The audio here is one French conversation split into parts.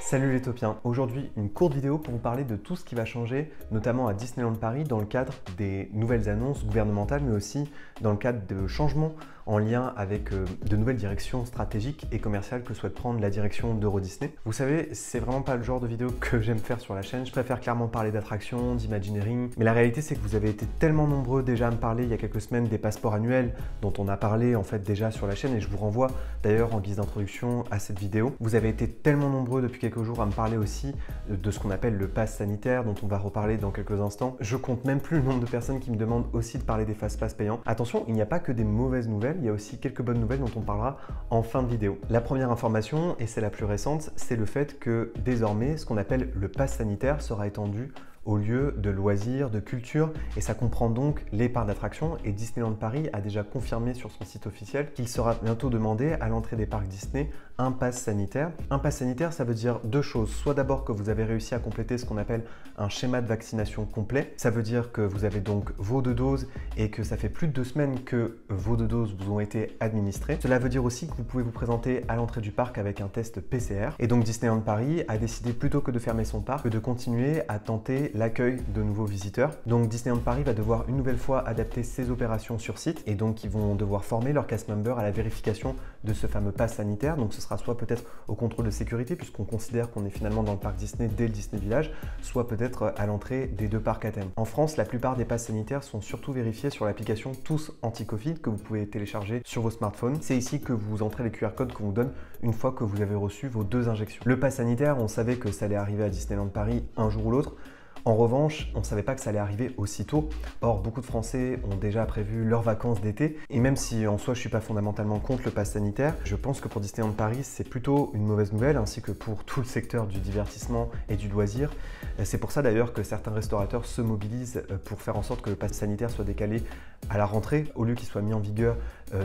Salut les topiens, aujourd'hui une courte vidéo pour vous parler de tout ce qui va changer, notamment à Disneyland Paris dans le cadre des nouvelles annonces gouvernementales, mais aussi dans le cadre de changements en lien avec de nouvelles directions stratégiques et commerciales que souhaite prendre la direction d'Euro Disney. Vous savez, c'est vraiment pas le genre de vidéo que j'aime faire sur la chaîne, je préfère clairement parler d'attractions, d'imagineering, mais la réalité c'est que vous avez été tellement nombreux déjà à me parler il y a quelques semaines des passeports annuels dont on a parlé en fait déjà sur la chaîne et je vous renvoie d'ailleurs en guise d'introduction à cette vidéo. Vous avez été tellement nombreux depuis quelques jours à me parler aussi de ce qu'on appelle le pass sanitaire dont on va reparler dans quelques instants. Je compte même plus le nombre de personnes qui me demandent aussi de parler des fast-pass payants. Attention, il n'y a pas que des mauvaises nouvelles, il y a aussi quelques bonnes nouvelles dont on parlera en fin de vidéo. La première information, et c'est la plus récente, c'est le fait que désormais ce qu'on appelle le pass sanitaire sera étendu aux lieux de loisirs, de culture, et ça comprend donc les parcs d'attractions. Et Disneyland Paris a déjà confirmé sur son site officiel qu'il sera bientôt demandé à l'entrée des parcs Disney un pass sanitaire. Un pass sanitaire, ça veut dire deux choses. Soit d'abord que vous avez réussi à compléter ce qu'on appelle un schéma de vaccination complet. Ça veut dire que vous avez donc vos 2 doses et que ça fait plus de 2 semaines que vos 2 doses vous ont été administrées. Cela veut dire aussi que vous pouvez vous présenter à l'entrée du parc avec un test PCR. Et donc Disneyland Paris a décidé plutôt que de fermer son parc, que de continuer à tenter l'accueil de nouveaux visiteurs. Donc Disneyland Paris va devoir une nouvelle fois adapter ses opérations sur site et donc ils vont devoir former leurs cast members à la vérification de ce fameux pass sanitaire. Donc ce sera soit peut-être au contrôle de sécurité puisqu'on considère qu'on est finalement dans le parc Disney dès le Disney Village, soit peut-être à l'entrée des 2 parcs à thème. En France, la plupart des passes sanitaires sont surtout vérifiés sur l'application Tous Anti-Covid que vous pouvez télécharger sur vos smartphones. C'est ici que vous entrez les QR codes qu'on vous donne une fois que vous avez reçu vos 2 injections. Le pass sanitaire, on savait que ça allait arriver à Disneyland Paris un jour ou l'autre. En revanche, on ne savait pas que ça allait arriver aussitôt. Or, beaucoup de Français ont déjà prévu leurs vacances d'été. Et même si en soi, je ne suis pas fondamentalement contre le pass sanitaire, je pense que pour Disneyland Paris, c'est plutôt une mauvaise nouvelle, ainsi que pour tout le secteur du divertissement et du loisir. C'est pour ça d'ailleurs que certains restaurateurs se mobilisent pour faire en sorte que le pass sanitaire soit décalé à la rentrée, au lieu qu'il soit mis en vigueur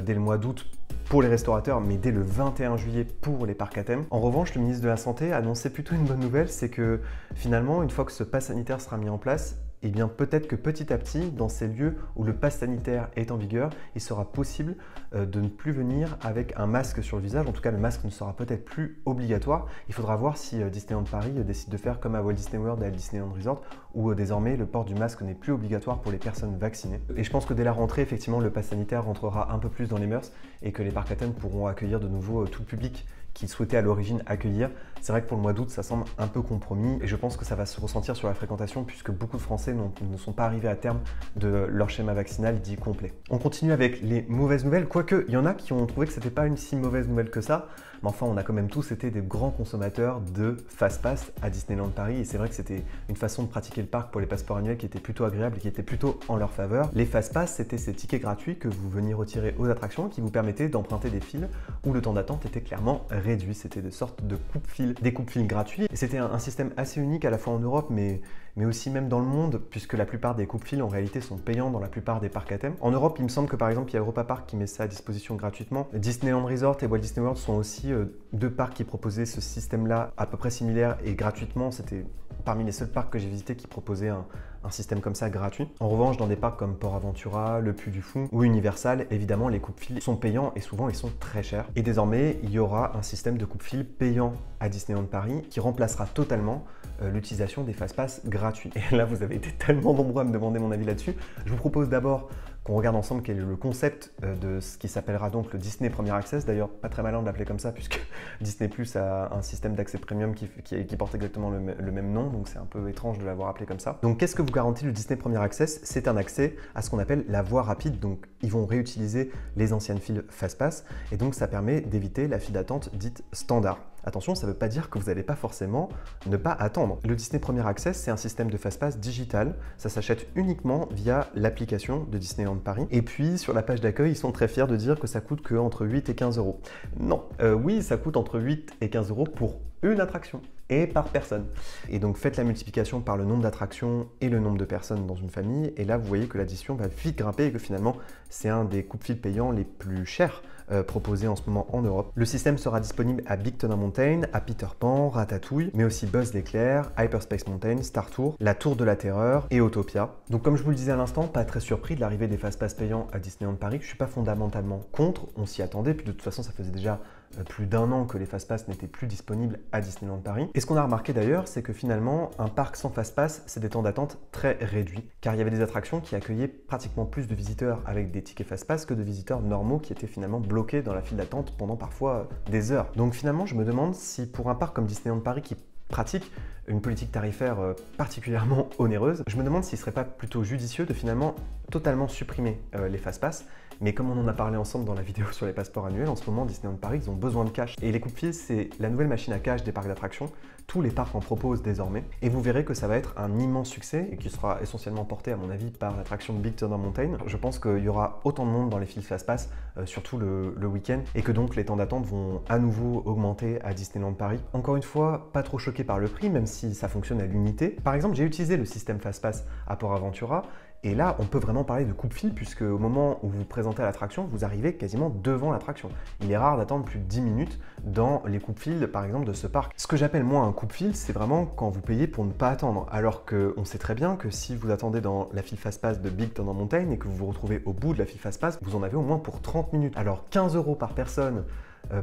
dès le mois d'août pour les restaurateurs, mais dès le 21 juillet pour les parcs à thème. En revanche, le ministre de la Santé a annoncé plutôt une bonne nouvelle, c'est que finalement, une fois que ce pass sanitaire sera mis en place, eh bien peut-être que petit à petit, dans ces lieux où le pass sanitaire est en vigueur, il sera possible de ne plus venir avec un masque sur le visage. En tout cas, le masque ne sera peut-être plus obligatoire. Il faudra voir si Disneyland Paris décide de faire comme à Walt Disney World et à Disneyland Resort, où désormais le port du masque n'est plus obligatoire pour les personnes vaccinées. Et je pense que dès la rentrée, effectivement, le pass sanitaire rentrera un peu plus dans les mœurs et que les parcs à thème pourront accueillir de nouveau tout le public qu'ils souhaitaient à l'origine accueillir. C'est vrai que pour le mois d'août, ça semble un peu compromis et je pense que ça va se ressentir sur la fréquentation puisque beaucoup de Français ne sont pas arrivés à terme de leur schéma vaccinal dit complet. On continue avec les mauvaises nouvelles, quoique il y en a qui ont trouvé que c'était pas une si mauvaise nouvelle que ça, mais enfin on a quand même tous été des grands consommateurs de fast-pass à Disneyland Paris et c'est vrai que c'était une façon de pratiquer le parc pour les passeports annuels qui était plutôt agréable et qui était plutôt en leur faveur. Les fast-pass, c'était ces tickets gratuits que vous veniez retirer aux attractions qui vous permettaient d'emprunter des files où le temps d'attente était clairement réduit. C'était des sortes de coupe-fils, des coupe-fils gratuits. Et c'était un système assez unique à la fois en Europe, mais aussi même dans le monde, puisque la plupart des coupe-fils en réalité sont payants dans la plupart des parcs à thème. En Europe, il me semble que par exemple, il y a Europa Park qui met ça à disposition gratuitement. Disneyland Resort et Walt Disney World sont aussi 2 parcs qui proposaient ce système-là à peu près similaire et gratuitement. C'était parmi les seuls parcs que j'ai visités qui proposaient un système comme ça gratuit. En revanche, dans des parcs comme Port Aventura, le Puy du Fou ou Universal, évidemment, les coupe-fils sont payants et souvent ils sont très chers. Et désormais, il y aura un système de coupe-fils payant à Disneyland Paris qui remplacera totalement l'utilisation des fast-pass gratuits. Et là, vous avez été tellement nombreux à me demander mon avis là-dessus. Je vous propose d'abord qu'on regarde ensemble quel est le concept de ce qui s'appellera donc le Disney Premier Access. D'ailleurs, pas très malin de l'appeler comme ça puisque Disney Plus a un système d'accès premium qui porte exactement le même nom, donc c'est un peu étrange de l'avoir appelé comme ça. Donc qu'est-ce que vous garantit le Disney Premier Access? C'est un accès à ce qu'on appelle la voie rapide, donc ils vont réutiliser les anciennes files Fastpass et donc ça permet d'éviter la file d'attente dite standard. Attention, ça ne veut pas dire que vous n'allez pas forcément ne pas attendre. Le Disney Premier Access, c'est un système de Fastpass digital. Ça s'achète uniquement via l'application de Disneyland Paris. Et puis, sur la page d'accueil, ils sont très fiers de dire que ça coûte qu'entre 8 et 15 euros. Non, oui, ça coûte entre 8 et 15 euros pour une attraction et par personne. Et donc, faites la multiplication par le nombre d'attractions et le nombre de personnes dans une famille. Et là, vous voyez que l'addition va vite grimper et que finalement, c'est un des coupe-fils payants les plus chers proposés en ce moment en Europe. Le système sera disponible à Big Thunder Mountain, à Peter Pan, Ratatouille, mais aussi Buzz l'éclair, Hyperspace Mountain, Star Tour, la Tour de la Terreur et Autopia. Donc comme je vous le disais à l'instant, pas très surpris de l'arrivée des Fastpass payants à Disneyland Paris. Je suis pas fondamentalement contre, on s'y attendait, puis de toute façon ça faisait déjà plus d'1 an que les Fastpass n'étaient plus disponibles à Disneyland Paris. Et ce qu'on a remarqué d'ailleurs, c'est que finalement, un parc sans Fastpass, c'est des temps d'attente très réduits, car il y avait des attractions qui accueillaient pratiquement plus de visiteurs avec des tickets Fastpass que de visiteurs normaux qui étaient finalement bloqués dans la file d'attente pendant parfois des heures. Donc finalement, je me demande si pour un parc comme Disneyland Paris qui pratique une politique tarifaire particulièrement onéreuse, je me demande s'il ne serait pas plutôt judicieux de finalement totalement supprimer les Fastpass. Mais comme on en a parlé ensemble dans la vidéo sur les passeports annuels, en ce moment, Disneyland Paris, ils ont besoin de cash. Et les coups de fil, c'est la nouvelle machine à cash des parcs d'attractions. Tous les parcs en proposent désormais. Et vous verrez que ça va être un immense succès et qui sera essentiellement porté, à mon avis, par l'attraction Big Thunder Mountain. Je pense qu'il y aura autant de monde dans les files Fastpass, surtout le week-end, et que donc les temps d'attente vont à nouveau augmenter à Disneyland Paris. Encore une fois, pas trop choqué par le prix, même si ça fonctionne à l'unité. Par exemple, j'ai utilisé le système Fastpass à Port Aventura. Et là, on peut vraiment parler de coupe-fil puisque au moment où vous vous présentez à l'attraction, vous arrivez quasiment devant l'attraction. Il est rare d'attendre plus de 10 minutes dans les coupe-fils, par exemple, de ce parc. Ce que j'appelle moi un coupe-fil, c'est vraiment quand vous payez pour ne pas attendre. Alors qu'on sait très bien que si vous attendez dans la file Fastpass de Big Thunder Mountain et que vous vous retrouvez au bout de la file Fastpass, vous en avez au moins pour 30 minutes. Alors 15 € par personne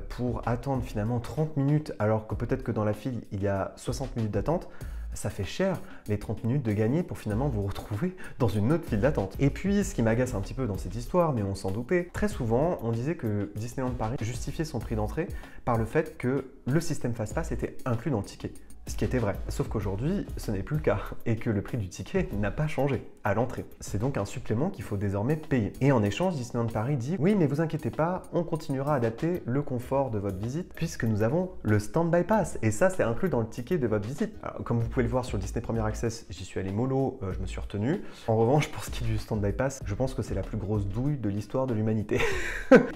pour attendre finalement 30 minutes alors que peut-être que dans la file, il y a 60 minutes d'attente, ça fait cher les 30 minutes de gagner pour finalement vous retrouver dans une autre file d'attente. Et puis, ce qui m'agace un petit peu dans cette histoire, mais on s'en doutait, très souvent, on disait que Disneyland Paris justifiait son prix d'entrée par le fait que le système Fastpass était inclus dans le ticket. Ce qui était vrai. Sauf qu'aujourd'hui, ce n'est plus le cas et que le prix du ticket n'a pas changé à l'entrée. C'est donc un supplément qu'il faut désormais payer. Et en échange, Disneyland Paris dit « Oui, mais vous inquiétez pas, on continuera à adapter le confort de votre visite puisque nous avons le Stand-by Pass. Et ça, c'est inclus dans le ticket de votre visite. » Alors, comme vous pouvez le voir sur le Disney Premier Access, j'y suis allé mollo, je me suis retenu. En revanche, pour ce qui est du Stand-by Pass, je pense que c'est la plus grosse douille de l'histoire de l'humanité.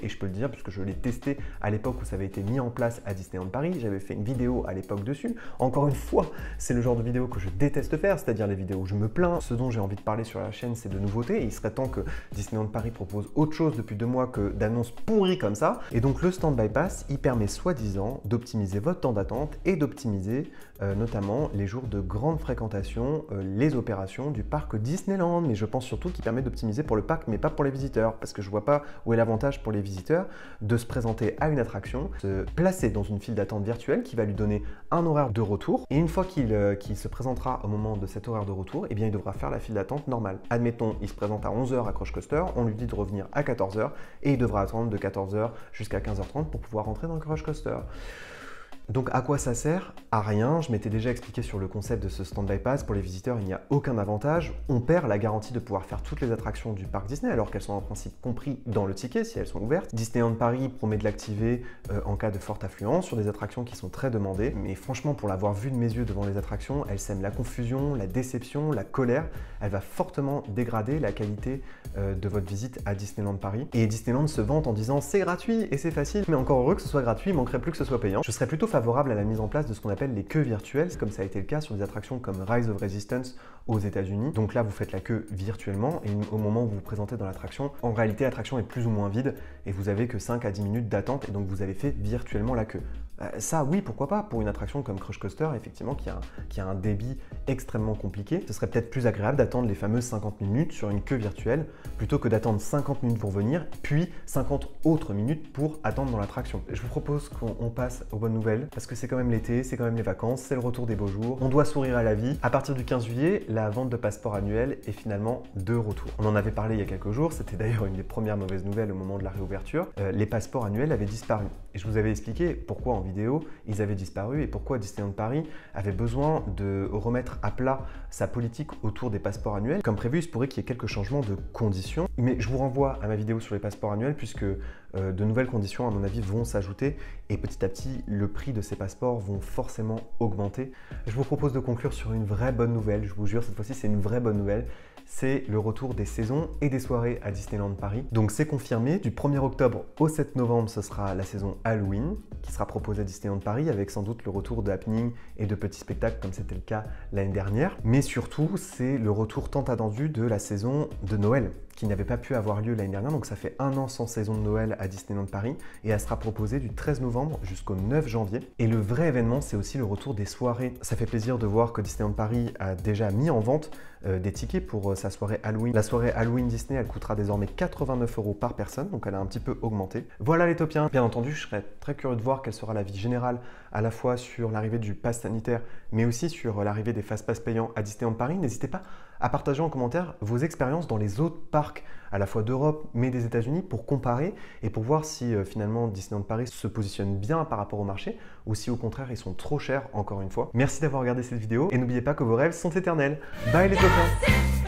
Et je peux le dire puisque je l'ai testé à l'époque où ça avait été mis en place à Disneyland Paris. J'avais fait une vidéo à l'époque dessus. Encore une fois, c'est le genre de vidéo que je déteste faire, c'est-à-dire les vidéos où je me plains. Ce dont j'ai envie de parler sur la chaîne, c'est de nouveautés. Et il serait temps que Disneyland Paris propose autre chose depuis 2 mois que d'annonces pourries comme ça. Et donc le Stand-by Pass, il permet soi-disant d'optimiser votre temps d'attente et d'optimiser notamment les jours de grande fréquentation, les opérations du parc Disneyland. Mais je pense surtout qu'il permet d'optimiser pour le parc, mais pas pour les visiteurs. Parce que je vois pas où est l'avantage pour les visiteurs de se présenter à une attraction, se placer dans une file d'attente virtuelle qui va lui donner un horaire de retour. Et une fois qu'il se présentera au moment de cet horaire de retour, eh bien, il devra faire la file d'attente normale. Admettons, il se présente à 11 h à Crush Coaster, on lui dit de revenir à 14 h et il devra attendre de 14 h jusqu'à 15 h 30 pour pouvoir rentrer dans le Crush Coaster. Donc à quoi ça sert? À rien. Je m'étais déjà expliqué sur le concept de ce Stand-by Pass. Pour les visiteurs, il n'y a aucun avantage. On perd la garantie de pouvoir faire toutes les attractions du parc Disney alors qu'elles sont en principe comprises dans le ticket si elles sont ouvertes. Disneyland Paris promet de l'activer en cas de forte affluence sur des attractions qui sont très demandées. Mais franchement, pour l'avoir vu de mes yeux devant les attractions, elle sème la confusion, la déception, la colère. Elle va fortement dégrader la qualité de votre visite à Disneyland Paris. Et Disneyland se vante en disant c'est gratuit et c'est facile. Mais encore heureux que ce soit gratuit, il manquerait plus que ce soit payant. Je serais plutôt favorable à la mise en place de ce qu'on appelle les queues virtuelles, comme ça a été le cas sur des attractions comme Rise of Resistance aux États-Unis. Donc là, vous faites la queue virtuellement et au moment où vous vous présentez dans l'attraction, en réalité, l'attraction est plus ou moins vide et vous avez que 5 à 10 minutes d'attente et donc vous avez fait virtuellement la queue. Ça, oui, pourquoi pas, pour une attraction comme Crush Coaster, effectivement, qui a un débit extrêmement compliqué, ce serait peut-être plus agréable d'attendre les fameuses 50 minutes sur une queue virtuelle plutôt que d'attendre 50 minutes pour venir, puis 50 autres minutes pour attendre dans l'attraction. Je vous propose qu'on passe aux bonnes nouvelles, parce que c'est quand même l'été, c'est quand même les vacances, c'est le retour des beaux jours, on doit sourire à la vie. À partir du 15 juillet, la vente de passeports annuels est finalement de retour. On en avait parlé il y a quelques jours, c'était d'ailleurs une des premières mauvaises nouvelles au moment de la réouverture. Les passeports annuels avaient disparu. Et je vous avais expliqué pourquoi en vidéo ils avaient disparu et pourquoi Disneyland Paris avait besoin de remettre à plat sa politique autour des passeports annuels. Comme prévu, il se pourrait qu'il y ait quelques changements de conditions, mais je vous renvoie à ma vidéo sur les passeports annuels puisque de nouvelles conditions, à mon avis, vont s'ajouter et petit à petit, le prix de ces passeports vont forcément augmenter. Je vous propose de conclure sur une vraie bonne nouvelle, je vous jure, cette fois-ci, c'est une vraie bonne nouvelle. C'est le retour des saisons et des soirées à Disneyland Paris. Donc c'est confirmé, du 1er octobre au 7 novembre, ce sera la saison Halloween qui sera proposée à Disneyland Paris avec sans doute le retour de happening et de petits spectacles comme c'était le cas l'année dernière. Mais surtout, c'est le retour tant attendu de la saison de Noël. qui n'avait pas pu avoir lieu l'année dernière. Donc ça fait 1 an sans saison de Noël à Disneyland Paris et elle sera proposée du 13 novembre jusqu'au 9 janvier. Et le vrai événement, c'est aussi le retour des soirées. Ça fait plaisir de voir que Disneyland Paris a déjà mis en vente des tickets pour sa soirée Halloween. La soirée Halloween Disney, elle coûtera désormais 89 € par personne, donc elle a un petit peu augmenté. Voilà les topiens. Bien entendu, je serais très curieux de voir quelle sera l'avis général à la fois sur l'arrivée du pass sanitaire, mais aussi sur l'arrivée des fast-pass payants à Disneyland Paris. N'hésitez pas à partager en commentaire vos expériences dans les autres parcs, à la fois d'Europe, mais des États-Unis, pour comparer et pour voir si finalement Disneyland Paris se positionne bien par rapport au marché ou si au contraire ils sont trop chers, encore une fois. Merci d'avoir regardé cette vidéo et n'oubliez pas que vos rêves sont éternels. Bye les copains!